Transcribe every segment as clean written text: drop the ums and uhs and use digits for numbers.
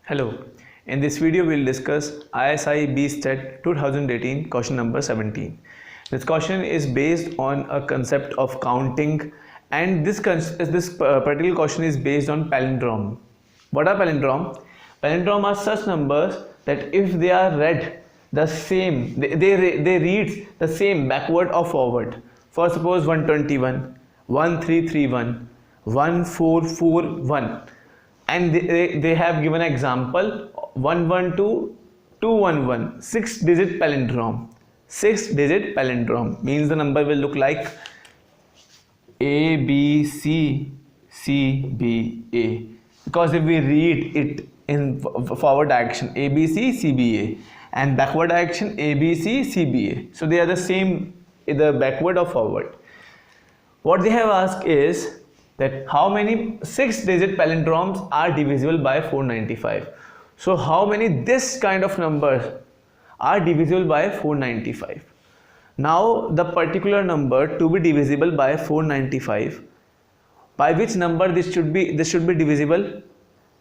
Hello, in this video we will discuss ISI B-Stat 2018 question number 17. This question is based on a concept of counting, and this particular question is based on palindrome. What are palindrome? Palindrome are such numbers that if they are read the same, they read the same backward or forward. For suppose 121, 1331, 1441, and they have given an example 112 211, 6-digit palindrome. 6-digit palindrome means the number will look like A B C C B A, because if we read it in forward direction A B C C B A and backward direction A B C C B A, so they are the same either backward or forward. What they have asked is that how many 6-digit palindromes are divisible by 495. So how many this kind of numbers are divisible by 495? Now the particular number to be divisible by 495, by which number this should be divisible?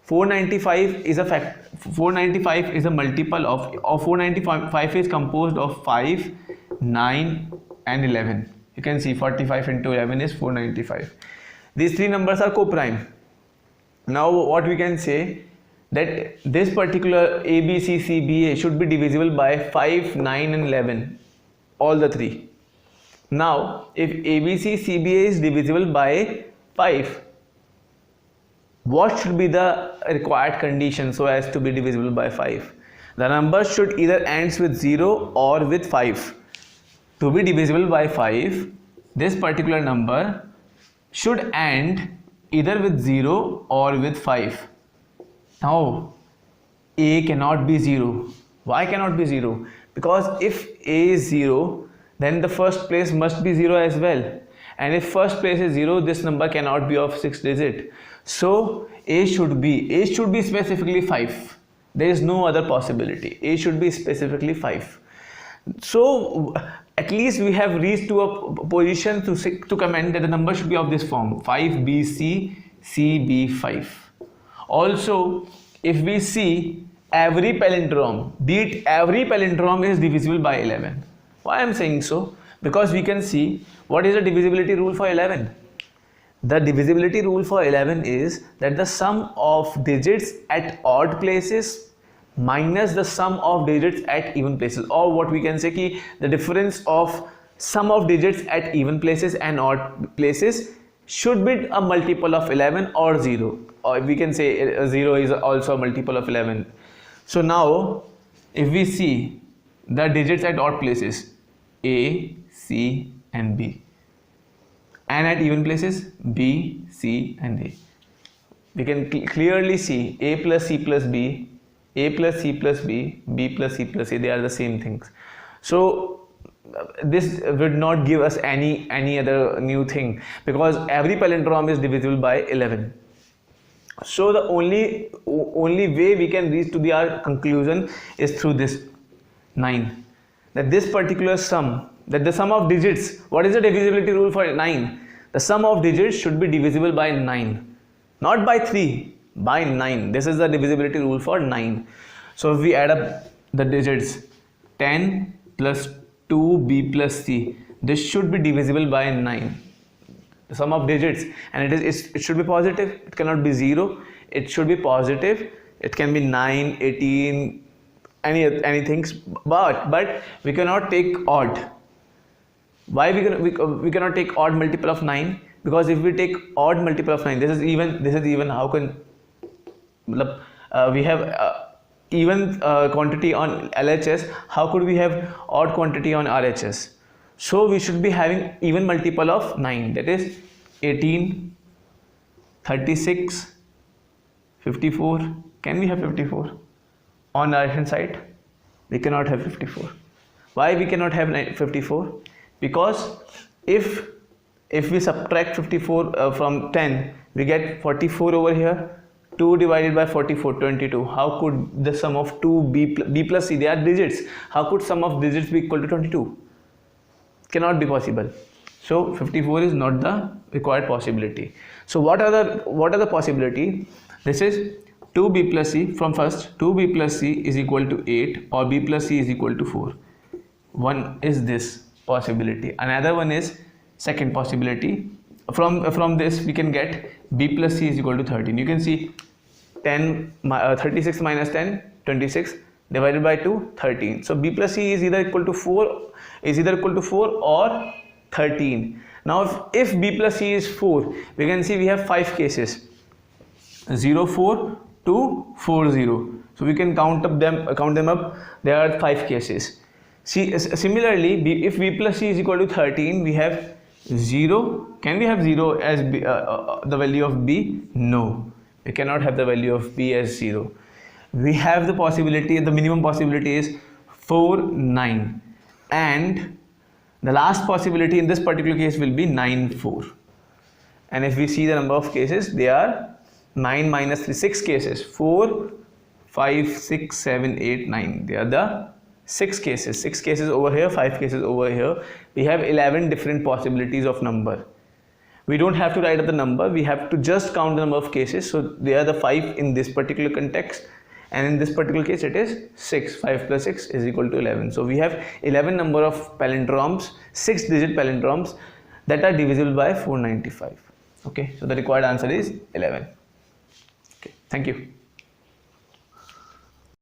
495 is a fact. 495 is a multiple of 495 is composed of 5, 9 and 11. You can see 45 into 11 is 495. These three numbers are co-prime. Now what we can say, that this particular A, B, C, C, B, A should be divisible by 5, 9 and 11, all the three. Now if A, B, C, C, B, A is divisible by 5, what should be the required condition so as to be divisible by 5? The number should either ends with 0 or with 5. To be divisible by 5, this particular number should end either with 0 or with 5. Now A cannot be 0. Why cannot be 0? Because if A is 0, then the first place must be 0 as well, and if first place is 0, this number cannot be of 6 digit. So A should be specifically 5. There is no other possibility. A should be specifically 5. So at least we have reached to a position to comment that the number should be of this form: 5BC CB5. Also, if we see every palindrome, be it every palindrome is divisible by 11. Why I am saying so? Because we can see what is the divisibility rule for 11. The divisibility rule for 11 is that the sum of digits at odd places minus the sum of digits at even places, or what we can say ki the difference of sum of digits at even places and odd places should be a multiple of 11 or 0, or we can say 0 is also a multiple of 11. So now if we see the digits at odd places A, C and B, and at even places B, C and A, we can clearly see A plus C plus B, A plus C plus B, B plus C plus A, they are the same things. So this would not give us any other new thing, because every palindrome is divisible by 11. So the only way we can reach to our conclusion is through this 9, that this particular sum, that the sum of digits, what is the divisibility rule for 9? The sum of digits should be divisible by 9, not by 3, by 9. This is the divisibility rule for 9. So if we add up the digits 10 plus 2B plus C, this should be divisible by 9. The sum of digits, and it should be positive. It cannot be 0. It should be positive. It can be 9, 18, any things, but we cannot take odd. Why we cannot take odd multiple of 9? Because if we take odd multiple of 9, this is even, how can we have even quantity on LHS, how could we have odd quantity on RHS? So we should be having even multiple of 9, that is 18, 36, 54. Can we have 54? On our right hand side we cannot have 54. Why we cannot have 54? Because if we subtract 54 from 10, we get 44 over here. 2 divided by 44, 22. How could the sum of 2B plus C, they are digits, how could sum of digits be equal to 22? Cannot be possible. So 54 is not the required possibility. So what are the possibility? This is 2b plus c, from first 2b plus c is equal to 8 or b plus c is equal to 4. One is this possibility. Another one is second possibility. From this we can get b plus c is equal to 13. You can see 36 minus 10, 26 divided by 2, 13. So b plus c is either equal to 4 or 13. Now if b plus c is 4, we can see we have 5 cases, 0, 4, 2, 4, 0. So we can count them up. There are 5 cases. See, similarly, if b plus c is equal to 13, we have 0. Can we have 0 as b, the value of b? No, we cannot have the value of b as 0. We have the possibility, the minimum possibility is 4, 9, and the last possibility in this particular case will be 9, 4. And if we see the number of cases, they are 9 minus 3, 6 cases, 4, 5, 6, 7, 8, 9. They are the 6 cases. 6 cases over here, 5 cases over here. We have 11 different possibilities of number. We don't have to write up the number, we have to just count the number of cases. So they are the 5 in this particular context, and in this particular case it is 6. 5 plus 6 is equal to 11. So we have 11 number of palindromes, 6-digit palindromes that are divisible by 495. Okay, so the required answer is 11. Okay, thank you.